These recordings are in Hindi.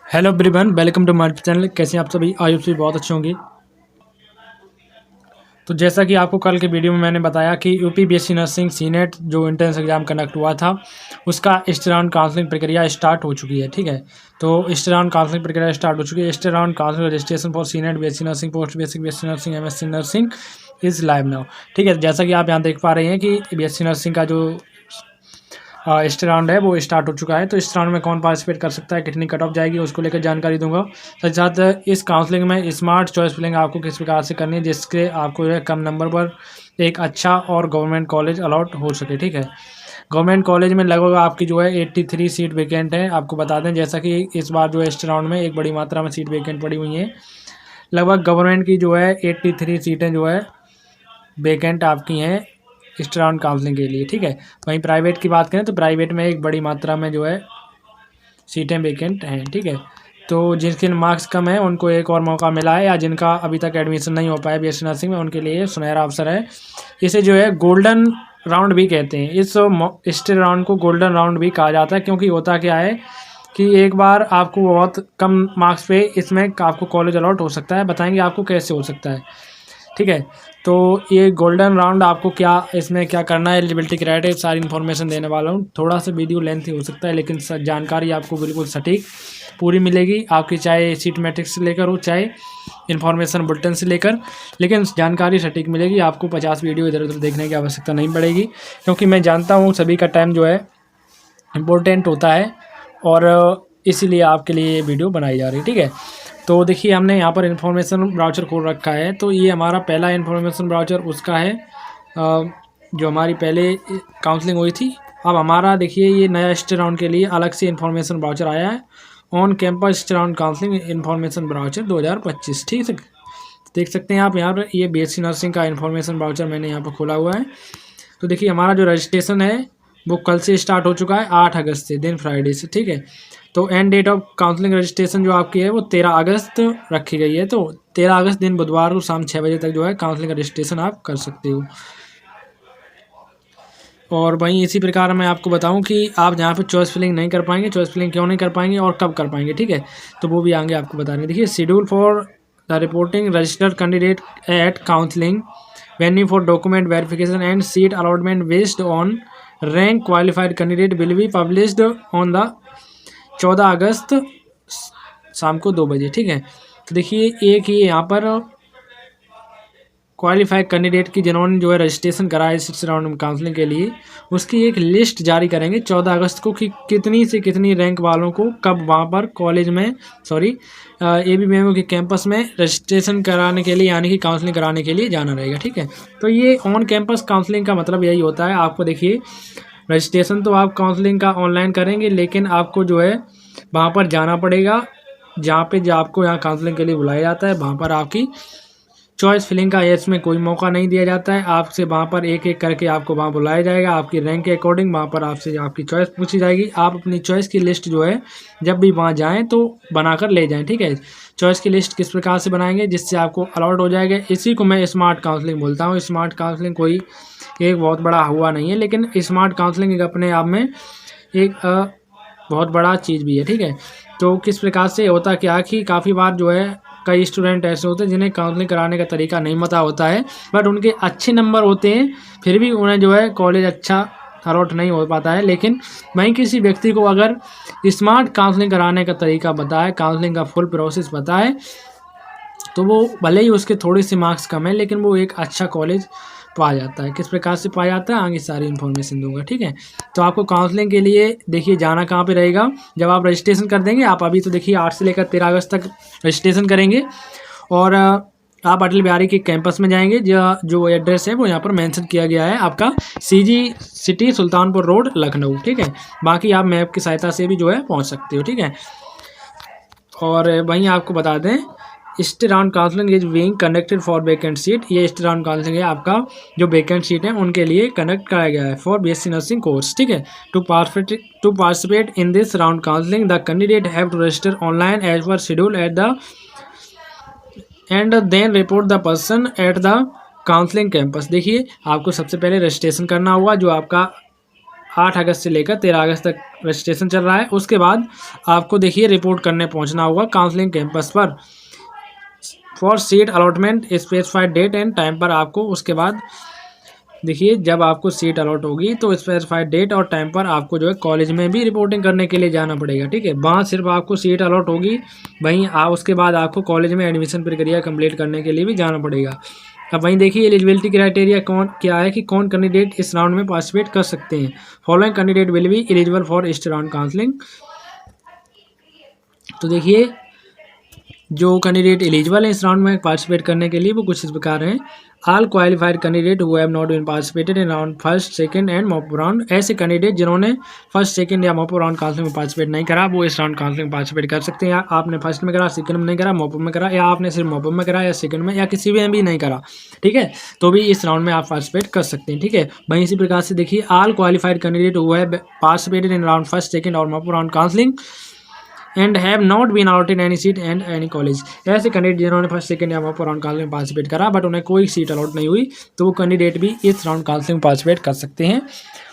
Hello everyone, welcome to my channel. कैसे हैं आप सभी? आई होप सभी बहुत अच्छे होंगे। तो जैसा कि आपको कल के वीडियो में मैंने बताया कि यूपी बीएससी नर्सिंग सीनेट जो एंट्रेंस एग्जाम कंडक्ट हुआ था उसका इस राउंड काउंसलिंग प्रक्रिया स्टार्ट हो चुकी है। ठीक है, तो इस राउंड काउंसलिंग प्रक्रिया स्टार्ट हो चुकी है। इस round counselling registration for senate BSc nursing, post basic BSc nursing, MSc nursing is live now. ठीक है, जैसा कि आप यहाँ देख पा रहे हैं कि बीएससी नर्सिंग का जो इस राउंड है वो स्टार्ट हो चुका है। तो इस राउंड में कौन पार्टिसिपेट कर सकता है, कितनी कट ऑफ जाएगी, उसको लेकर जानकारी दूंगा। साथ ही साथ इस काउंसलिंग में स्मार्ट चॉइस फिलिंग आपको किस प्रकार से करनी है जिसके आपको जो है कम नंबर पर एक अच्छा और गवर्नमेंट कॉलेज अलॉट हो सके। ठीक है, गवर्नमेंट कॉलेज में लगभग आपकी जो है 83 सीट वेकेंट है। आपको बता दें जैसा कि इस बार जो है इस राउंड में एक बड़ी मात्रा में सीट वेकेंट पड़ी हुई हैं। लगभग गवर्नमेंट की जो है 83 सीटें जो है वेकेंट आपकी हैं इस राउंड काउंसलिंग के लिए। ठीक है, वहीं प्राइवेट की बात करें तो प्राइवेट में एक बड़ी मात्रा में जो है सीटें वेकेंट हैं। ठीक है, तो जिनके मार्क्स कम है उनको एक और मौका मिला है, या जिनका अभी तक एडमिशन नहीं हो पाया बीएससी नर्सिंग में उनके लिए सुनहरा अवसर है। इसे जो है गोल्डन राउंड भी कहते हैं। इस राउंड को गोल्डन राउंड भी कहा जाता है क्योंकि होता क्या है कि एक बार आपको बहुत कम मार्क्स पे इसमें आपको कॉलेज अलॉट हो सकता है। बताएंगे आपको कैसे हो सकता है। ठीक है, तो ये गोल्डन राउंड आपको क्या इसमें क्या करना है, एलिजिबिलिटी क्राइटेरिया सारी इन्फॉर्मेशन देने वाला हूँ। थोड़ा सा वीडियो लेंथी हो सकता है लेकिन जानकारी आपको बिल्कुल सटीक पूरी मिलेगी आपकी, चाहे सीट मैट्रिक्स से लेकर हो चाहे इन्फॉर्मेशन बुलेटिन से लेकर, लेकिन जानकारी सटीक मिलेगी। आपको 50 वीडियो इधर उधर देखने की आवश्यकता नहीं पड़ेगी क्योंकि मैं जानता हूँ सभी का टाइम जो है इम्पोर्टेंट होता है और इसीलिए आपके लिए ये वीडियो बनाई जा रही है। ठीक है, तो देखिए हमने यहाँ पर इन्फॉर्मेशन ब्राउचर खोल रखा है। तो ये हमारा पहला इन्फॉर्मेशन ब्राउचर उसका है जो हमारी पहले काउंसलिंग हुई थी। अब हमारा देखिए ये नया स्टे राउंड के लिए अलग से इन्फॉर्मेशन ब्राउचर आया है, on campus stay round counselling information brochure 2025। ठीक है, देख सकते हैं आप यहाँ पर ये बीएससी नर्सिंग का इन्फॉर्मेशन ब्राउचर मैंने यहाँ पर खोला हुआ है। तो देखिए हमारा जो रजिस्ट्रेशन है वो कल से स्टार्ट हो चुका है, 8 अगस्त से, दिन फ्राइडे से। ठीक है, तो end date of counselling registration जो आपकी है वो 13 अगस्त रखी गई है। तो 13 अगस्त दिन बुधवार को शाम 6 बजे तक जो है काउंसलिंग रजिस्ट्रेशन आप कर सकते हो। और वहीं इसी प्रकार मैं आपको बताऊं कि आप यहाँ पे चॉइस फिलिंग नहीं कर पाएंगे। चॉइस फिलिंग क्यों नहीं कर पाएंगे और कब कर पाएंगे, ठीक है, तो वो भी आगे आपको बता रहे हैं। देखिए schedule for the reporting registered candidate at counselling, venue for document verification and seat allotment based on rank qualified candidate will be published on the 14 अगस्त शाम को 2 बजे। ठीक है, तो देखिए एक ही यहाँ पर क्वालिफाइड कैंडिडेट की जिन्होंने जो है रजिस्ट्रेशन कराया इस राउंड में काउंसलिंग के लिए, उसकी एक लिस्ट जारी करेंगे 14 अगस्त को कि कितनी से कितनी रैंक वालों को कब वहाँ पर कॉलेज में ABBMU के कैंपस में रजिस्ट्रेशन कराने के लिए यानी कि काउंसलिंग कराने के लिए जाना रहेगा। ठीक है, तो ये ऑन कैंपस काउंसलिंग का मतलब यही होता है। आपको देखिए रजिस्ट्रेशन तो आप काउंसलिंग का ऑनलाइन करेंगे लेकिन आपको जो है वहाँ पर जाना पड़ेगा जहाँ पे जो आपको यहाँ काउंसलिंग के लिए बुलाया जाता है। वहाँ पर आपकी चॉइस फिलिंग का इसमें कोई मौका नहीं दिया जाता है। आपसे वहाँ पर एक एक करके आपको वहाँ बुलाया जाएगा, आपकी रैंक के अकॉर्डिंग वहाँ पर आपसे आपकी चॉइस पूछी जाएगी। आप अपनी चॉइस की लिस्ट जो है जब भी वहाँ जाएँ तो बनाकर ले जाएँ। ठीक है, चॉइस की लिस्ट किस प्रकार से बनाएंगे जिससे आपको अलॉट हो जाएगा, इसी को मैं स्मार्ट काउंसलिंग बोलता हूँ। स्मार्ट काउंसलिंग कोई एक बहुत बड़ा हुआ नहीं है लेकिन स्मार्ट काउंसलिंग एक अपने आप में एक बहुत बड़ा चीज़ भी है। ठीक है, तो किस प्रकार से होता क्या कि काफ़ी बार जो है कई स्टूडेंट ऐसे होते हैं जिन्हें काउंसलिंग कराने का तरीका नहीं पता होता है, बट उनके अच्छे नंबर होते हैं फिर भी उन्हें जो है कॉलेज अच्छा अलॉट नहीं हो पाता है। लेकिन वहीं किसी व्यक्ति को अगर स्मार्ट काउंसलिंग कराने का तरीका पता है, काउंसलिंग का फुल प्रोसेस पता है, तो वो भले ही उसके थोड़े से मार्क्स कम है लेकिन वो एक अच्छा कॉलेज पा जाता है। किस प्रकार से पाया जाता है आगे सारी इन्फॉर्मेशन दूंगा। ठीक है, तो आपको काउंसलिंग के लिए देखिए जाना कहाँ पे रहेगा जब आप रजिस्ट्रेशन कर देंगे। आप अभी तो देखिए 8 से लेकर 13 अगस्त तक रजिस्ट्रेशन करेंगे और आप अटल बिहारी के कैंपस में जाएंगे। जो एड्रेस है वो यहाँ पर मेंशन किया गया है, आपका CG city Sultanpur road Lucknow. ठीक है, बाकी आप मैप की सहायता से भी जो है पहुँच सकते हो। ठीक है, और वहीं आपको बता दें stay round counselling is being conducted for vacant seat. ये स्टे राउंड काउंसलिंग है आपका जो वैकेंट सीट है उनके लिए कंडक्ट कराया गया है फॉर बीएससी नर्सिंग कोर्स। ठीक है, to participate in this round counselling the candidate have to register online as per schedule at the end then report the person at the counselling campus. देखिए आपको सबसे पहले रजिस्ट्रेशन करना होगा जो आपका 8 अगस्त से लेकर 13 अगस्त तक रजिस्ट्रेशन चल रहा है। उसके बाद आपको देखिए रिपोर्ट करने पहुंचना होगा काउंसलिंग कैंपस पर for seat allotment specified date and time पर आपको। उसके बाद देखिए जब आपको सीट अलॉट होगी तो स्पेसिफाइड डेट और टाइम पर आपको जो है कॉलेज में भी रिपोर्टिंग करने के लिए जाना पड़ेगा, ठीक है। वहाँ सिर्फ आपको सीट अलॉट होगी, वहीं उसके बाद आपको कॉलेज में एडमिशन प्रक्रिया कंप्लीट करने के लिए भी जाना पड़ेगा। अब वहीं देखिए एलिजिबिलिटी क्राइटेरिया क्या है कि कौन कैंडिडेट इस राउंड में पार्टिसिपेट कर सकते हैं। Following candidate will B eligible for east round counselling. तो देखिए जो कैंडिडेट एलिजिबल है इस राउंड में पार्टिसिपेट करने के लिए वो कुछ इस प्रकार हैं। All qualified candidate who have not been participated in round first second and mop round. ऐसे कैंडिडेट जिन्होंने फर्स्ट सेकंड या मॉप राउंड काउंसलिंग में पार्टिसिपेट नहीं करा वो इस राउंड काउंसलिंग में पार्टिसिपेट कर सकते हैं। या आपने फर्स्ट में करा, सेकंड में नहीं करा, मॉप में करा, या आपने सिर्फ मॉप में करा या सेकंड में या किसी में भी नहीं करा, ठीक है, तो भी इस राउंड में आप पार्टिसिपेट कर सकते हैं, ठीक है। वहीं इसी प्रकार से देखिए all qualified candidate who have participated in round first second और mop round counselling and have not been allotted any seat and any college. ऐसे कैंडिडेट जिन्होंने फर्स्ट सेकंड या मॉप राउंड काउंसलिंग में पार्टिसिपेट करा बट उन्हें कोई सीट अलॉट नहीं हुई तो वो कैंडिडेट भी इस राउंड काउंसलिंग में पार्टिसिपेट कर सकते हैं।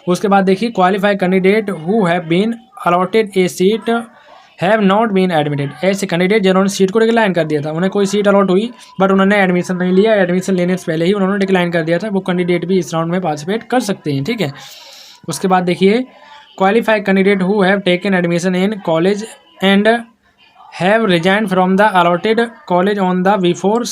उसके बाद देखिए qualified candidate who have been allotted a seat have not been admitted. ऐसे कैंडिडेट जिन्होंने सीट को डिक्लाइन कर दिया था, उन्हें कोई सीट अलॉट हुई बट उन्होंने एडमिशन नहीं लिया, एडमिशन लेने से पहले ही उन्होंने डिक्लाइन कर दिया था, वो कैंडिडेट भी इस राउंड में पार्टिसिपेट कर सकते हैं, ठीक है। उसके बाद देखिए qualified candidate who have taken admission in college and have resign from the allotted college on the before.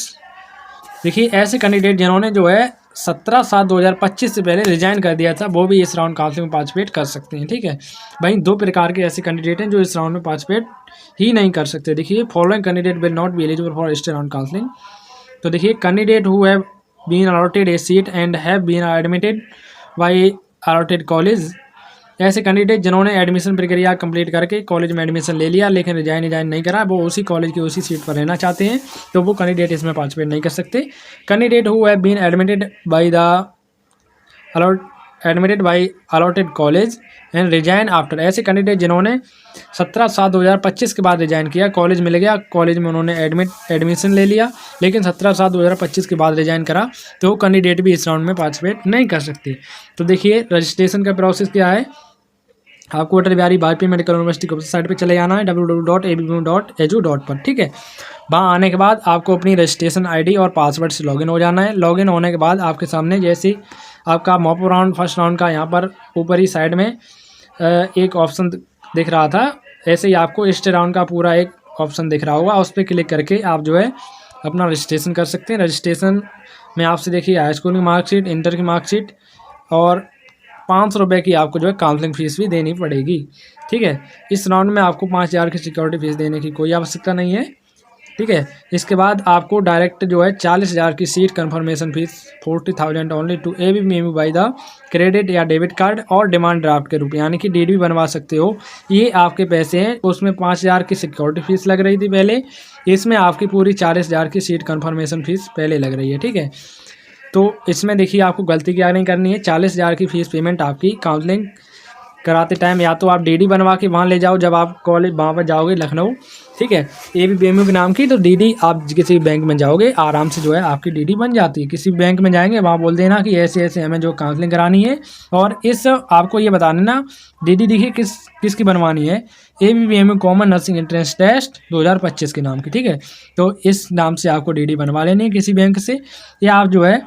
देखिए ऐसे कैंडिडेट जिन्होंने जो है 17/7/2025 से पहले रिजाइन कर दिया था वो भी इस राउंड काउंसलिंग में पार्टिसिपेट कर सकते हैं, ठीक है। वहीं दो प्रकार के ऐसे कैंडिडेट हैं जो इस राउंड में पार्टिसिपेट ही नहीं कर सकते। देखिए following candidate will not be eligible for east round counselling. तो देखिए candidate who have been allotted a seat and have been admitted by allotted college. ऐसे कैंडिडेट जिन्होंने एडमिशन प्रक्रिया कंप्लीट करके कॉलेज में एडमिशन ले लिया लेकिन रिजाइन नहीं करा, वो उसी कॉलेज की उसी सीट पर रहना चाहते हैं तो वो कैंडिडेट इसमें पार्टिसिपेट नहीं कर सकते। Candidate who have been admitted by allotted college and resign after. ऐसे कैंडिडेट जिन्होंने 17/7/2025 के बाद रिजाइन किया, कॉलेज मिल गया, कॉलेज में उन्होंने एडमिशन ले लिया लेकिन 17/7/2025 के बाद रिजाइन करा तो वो कैंडिडेट भी इस राउंड में पार्टिसिपेट नहीं कर सकते। तो देखिए रजिस्ट्रेशन का प्रोसेस क्या है। आपको अटल बिहारी वाजपेयी मेडिकल यूनिवर्सिटी की वेबसाइट पे चले जाना है www.abmu.edu पर, ठीक है। वहाँ आने के बाद आपको अपनी रजिस्ट्रेशन आईडी और पासवर्ड से लॉगिन हो जाना है। लॉगिन होने के बाद आपके सामने जैसे आपका मॉप राउंड फर्स्ट राउंड का यहाँ पर ऊपर ही साइड में एक ऑप्शन दिख रहा था, ऐसे ही आपको ईस्ट राउंड का पूरा एक ऑप्शन दिख रहा होगा, उस पर क्लिक करके आप जो है अपना रजिस्ट्रेशन कर सकते हैं। रजिस्ट्रेशन में आपसे देखिए हाई स्कूल की मार्कशीट, इंटर की मार्कशीट और 500 रुपये की आपको जो है काउंसलिंग फ़ीस भी देनी पड़ेगी, ठीक है। इस राउंड में आपको 5000 की सिक्योरिटी फीस देने की कोई आवश्यकता नहीं है, ठीक है। इसके बाद आपको डायरेक्ट जो है 40,000 की seat confirmation fee 40,000 only to ABMU by the credit or debit card और डिमांड ड्राफ्ट के रूप यानी कि DD बनवा सकते हो। ये आपके पैसे हैं, उसमें 5,000 की सिक्योरिटी फीस लग रही थी पहले, इसमें आपकी पूरी 40,000 की सीट कंफर्मेशन फीस पहले लग रही है, ठीक है। तो इसमें देखिए आपको गलती क्या नहीं करनी है, 40,000 की फ़ीस पेमेंट आपकी काउंसलिंग कराते टाइम या तो आप DD बनवा के वहाँ ले जाओ जब आप कॉलेज वहाँ पर जाओगे लखनऊ, ठीक है, ABMU के नाम की, तो DD आप किसी बैंक में जाओगे आराम से जो है आपकी DD बन जाती है। किसी बैंक में जाएंगे वहाँ बोल देना कि ऐसे ऐसे हमें जो काउंसलिंग करानी है और इस आपको ये बता देना DD देखिए किसकी बनवानी है, ABMU common nursing entrance test 2025 के नाम की, ठीक है। तो इस नाम से आपको DD बनवा लेनी है किसी बैंक से, या आप जो है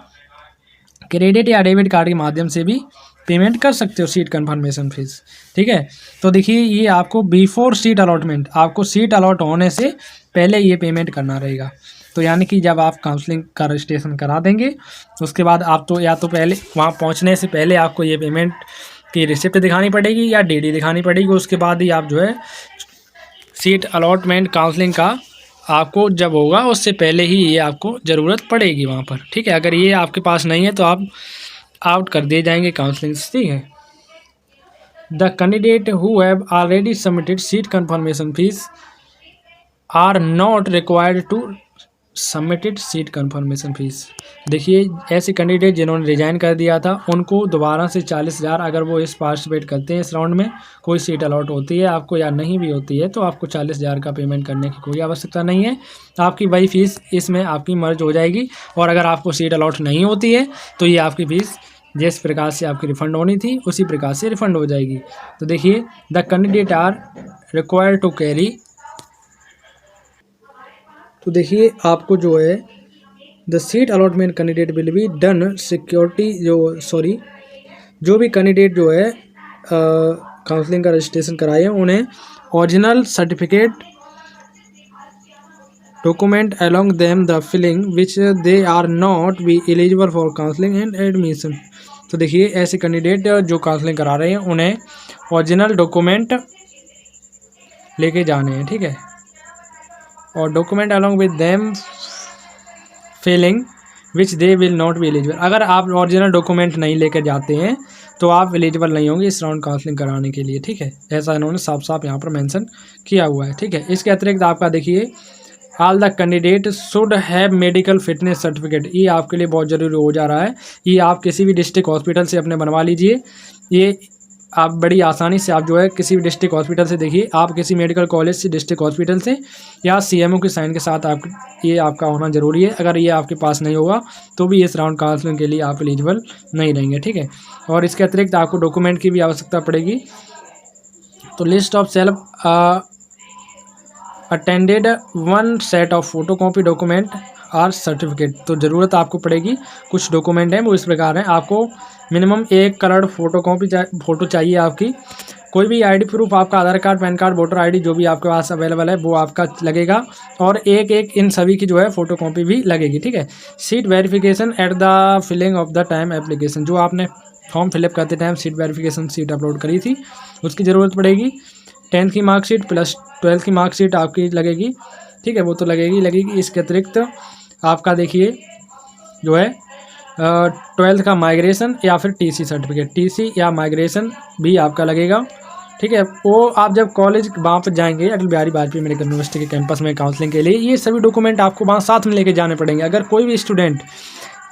क्रेडिट या डेबिट कार्ड के माध्यम से भी पेमेंट कर सकते हो सीट कंफर्मेशन फीस, ठीक है। तो देखिए ये आपको बिफोर सीट अलॉटमेंट, आपको सीट अलॉट होने से पहले ये पेमेंट करना रहेगा। तो यानी कि जब आप काउंसलिंग का रजिस्ट्रेशन करा देंगे उसके बाद आप तो या तो पहले वहाँ पहुँचने से पहले आपको ये पेमेंट की रिसिप्ट दिखानी पड़ेगी या DD दिखानी पड़ेगी, उसके बाद ही आप जो है सीट अलॉटमेंट काउंसलिंग का आपको जब होगा उससे पहले ही ये आपको ज़रूरत पड़ेगी वहाँ पर, ठीक है। अगर ये आपके पास नहीं है तो आप आउट कर दिए जाएंगे काउंसलिंग से, ठीक है। The candidate who have already submitted seat confirmation fees are not required to submitted seat confirmation fees. देखिए ऐसे कैंडिडेट जिन्होंने रिजाइन कर दिया था उनको दोबारा से 40,000 अगर वो इस पार्टिसिपेट करते हैं इस राउंड में, कोई सीट अलॉट होती है आपको या नहीं भी होती है तो आपको 40,000 का पेमेंट करने की कोई आवश्यकता नहीं है। आपकी वही फ़ीस इसमें आपकी मर्ज हो जाएगी और अगर आपको सीट अलॉट नहीं होती है तो ये आपकी फ़ीस जिस प्रकार से आपकी रिफ़ंड होनी थी उसी प्रकार से रिफ़ंड हो जाएगी। तो देखिए, the candidate are required to carry, तो देखिए आपको जो है the seat allotment candidate will be done security, जो भी कैंडिडेट जो है काउंसलिंग का रजिस्ट्रेशन कराए हैं उन्हें original certificate document along them the filling which they are not be eligible for counseling and admission। तो देखिए ऐसे कैंडिडेट जो काउंसलिंग करा रहे हैं उन्हें ओरिजिनल डॉक्यूमेंट लेके जाने हैं, ठीक है, और document along with them filling which they will not be eligible. अगर आप ओरिजिनल डॉक्यूमेंट नहीं लेकर जाते हैं तो आप एलिजिबल नहीं होंगे इस राउंड काउंसलिंग कराने के लिए, ठीक है, ऐसा इन्होंने साफ साफ यहाँ पर मेंशन किया हुआ है, ठीक है। इसके अतिरिक्त आपका देखिए all the candidate should have medical fitness certificate, ये आपके लिए बहुत ज़रूरी हो जा रहा है। ये आप किसी भी डिस्ट्रिक्ट हॉस्पिटल से अपने बनवा लीजिए, ये आप बड़ी आसानी से आप जो है किसी भी डिस्ट्रिक्ट हॉस्पिटल से, देखिए आप किसी मेडिकल कॉलेज से, डिस्ट्रिक्ट हॉस्पिटल से या सीएमओ के साइन के साथ आप ये आपका होना ज़रूरी है। अगर ये आपके पास नहीं होगा तो भी इस राउंड काउंसलिंग के लिए आप एलिजिबल नहीं रहेंगे, ठीक है। और इसके अतिरिक्त आपको डॉक्यूमेंट की भी आवश्यकता पड़ेगी। तो list of self attended one set of photocopy document are certificate, तो ज़रूरत आपको पड़ेगी कुछ डॉक्यूमेंट हैं वो इस प्रकार हैं। आपको मिनिमम 1 करोड़ फ़ोटो चाहिए आपकी, कोई भी आईडी प्रूफ, आपका Aadhaar card, PAN card, voter ID जो भी आपके पास अवेलेबल है वो आपका लगेगा, और एक इन सभी की जो है फ़ोटोकॉपी भी लगेगी, ठीक है। Seat verification at the filling of the time application, जो आपने फॉर्म फिलअप करते time seat verification seat upload करी थी उसकी ज़रूरत पड़ेगी। 10th की मार्कशीट प्लस 12th की मार्कशीट आपकी लगेगी, ठीक है, वो तो लगेगी। इसके अतिरिक्त आपका देखिए जो है 12th का माइग्रेशन या फिर टीसी सर्टिफिकेट, टीसी या माइग्रेशन भी आपका लगेगा, ठीक है। वो आप जब कॉलेज वहाँ पर जाएंगे अटल बिहारी वाजपेयी मेडिकल यूनिवर्सिटी के कैंपस में काउंसलिंग के लिए, ये सभी डॉक्यूमेंट आपको वहाँ साथ में लेके जाने पड़ेंगे। अगर कोई भी स्टूडेंट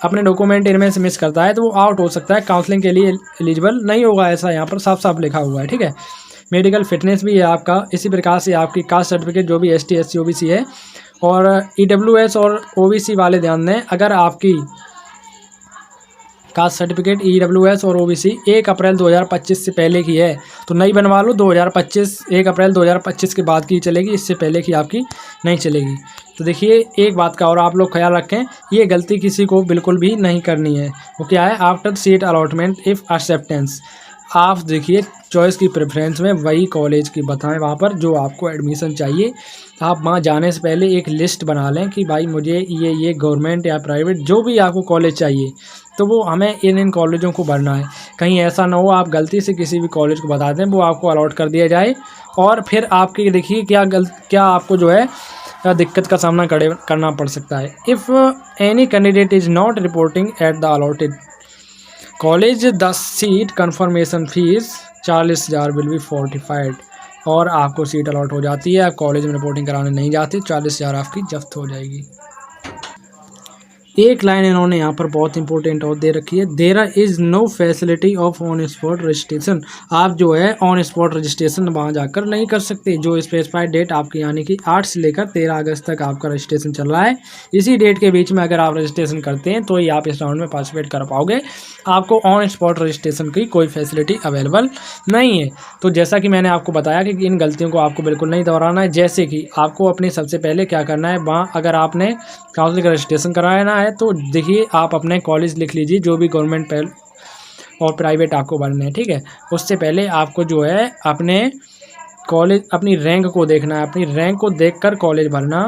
अपने डॉक्यूमेंट इनमें से मिस करता है तो वो आउट हो सकता है, काउंसलिंग के लिए एलिजिबल नहीं होगा, ऐसा यहाँ पर साफ साफ लिखा हुआ है, ठीक है। मेडिकल फिटनेस भी है आपका, इसी प्रकार से आपकी कास्ट सर्टिफिकेट जो भी ST SC OBC है, और EWS और OBC वाले ध्यान दें, अगर आपकी कास्ट सर्टिफिकेट EWS और OBC 1 अप्रैल 2025 से पहले की है तो नई बनवा लो, 1 अप्रैल 2025 के बाद की चलेगी, इससे पहले की आपकी नहीं चलेगी। तो देखिए एक बात का और आप लोग ख्याल रखें, ये गलती किसी को बिल्कुल भी नहीं करनी है। वो क्या है, after seat allotment if acceptance, आप देखिए चॉइस की प्रेफरेंस में वही कॉलेज की बताएं वहाँ पर जो आपको एडमिशन चाहिए। आप वहाँ जाने से पहले एक लिस्ट बना लें कि भाई मुझे ये गवर्नमेंट या प्राइवेट जो भी आपको कॉलेज चाहिए तो वो हमें इन कॉलेजों को भरना है। कहीं ऐसा ना हो आप गलती से किसी भी कॉलेज को बता दें वो आपको अलॉट कर दिया जाए और फिर आपकी देखिए क्या आपको जो है दिक्कत का सामना करना पड़ सकता है। If any candidate is not reporting at the allotted college the seat confirmation fee 40,000 will be fortified, और आपको सीट अलॉट हो जाती है, कॉलेज में रिपोर्टिंग कराने नहीं जाती, 40,000 आपकी जब्त हो जाएगी। एक लाइन इन्होंने यहाँ पर बहुत इंपॉर्टेंट और दे रखी है, there is no facility of on spot registration. आप जो है ऑन स्पॉट रजिस्ट्रेशन वहाँ जाकर नहीं कर सकते। जो स्पेसिफाइड डेट आपकी यानी कि 8 से लेकर 13 अगस्त तक आपका रजिस्ट्रेशन चल रहा है, इसी डेट के बीच में अगर आप रजिस्ट्रेशन करते हैं तो ही आप इस राउंड में पार्टिसिपेट कर पाओगे। आपको ऑन स्पॉट रजिस्ट्रेशन की कोई फैसिलिटी अवेलेबल नहीं है। तो जैसा कि मैंने आपको बताया कि इन गलतियों को आपको बिल्कुल नहीं दोहराना है। जैसे कि आपको अपने सबसे पहले क्या करना है, वहाँ अगर आपने काउंसलिंग का रजिस्ट्रेशन कराना है तो देखिए आप अपने कॉलेज लिख लीजिए जो भी गवर्नमेंट और प्राइवेट आपको भरने हैं, ठीक है। उससे पहले आपको जो है अपने कॉलेज अपनी रैंक को देखना है, अपनी रैंक को देखकर कॉलेज भरना,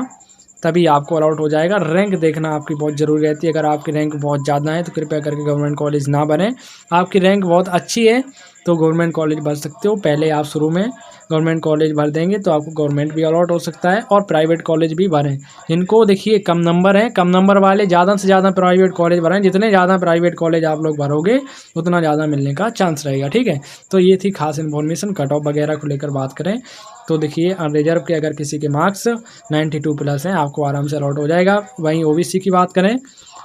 तभी आपको अलॉट हो जाएगा। रैंक देखना आपकी बहुत ज़रूरी रहती है। अगर आपकी रैंक बहुत ज़्यादा है तो कृपया करके गवर्नमेंट कॉलेज ना बने। आपकी रैंक बहुत अच्छी है तो गवर्नमेंट कॉलेज भर सकते हो। पहले आप शुरू में गवर्नमेंट कॉलेज भर देंगे तो आपको गवर्नमेंट भी अलॉट हो सकता है और प्राइवेट कॉलेज भी भरें। जिनको देखिए कम नंबर हैं, कम नंबर वाले ज़्यादा से ज़्यादा प्राइवेट कॉलेज भरें। जितने ज़्यादा प्राइवेट कॉलेज आप लोग भरोगे उतना ज़्यादा मिलने का चांस रहेगा, ठीक है। तो ये थी खास इन्फॉर्मेशन। कट ऑफ वगैरह को लेकर बात करें तो देखिए अनरिजर्व के अगर किसी के मार्क्स 92 प्लस हैं आपको आराम से अलॉट हो जाएगा। वहीं OBC की बात करें,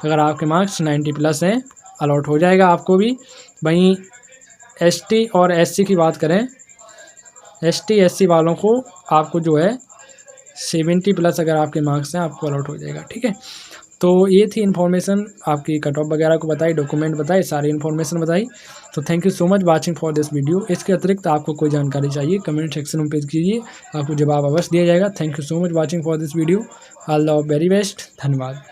अगर आपके मार्क्स 90 प्लस हैं अलॉट हो जाएगा आपको भी। वहीं ST और SC की बात करें, ST SC वालों को आपको जो है 70 प्लस अगर आपके मार्क्स हैं आपको अलॉट हो जाएगा, ठीक है। तो ये थी इन्फॉर्मेशन, आपकी कट ऑफ वगैरह को बताई, डॉक्यूमेंट बताए, सारी इन्फॉर्मेशन बताई। तो thank you so much watching for this video. इसके अतिरिक्त आपको कोई जानकारी चाहिए कमेंट सेक्शन में पेश कीजिए, आपको जवाब अवश्य दिया जाएगा। Thank you so much watching for this video. All the very best, धन्यवाद।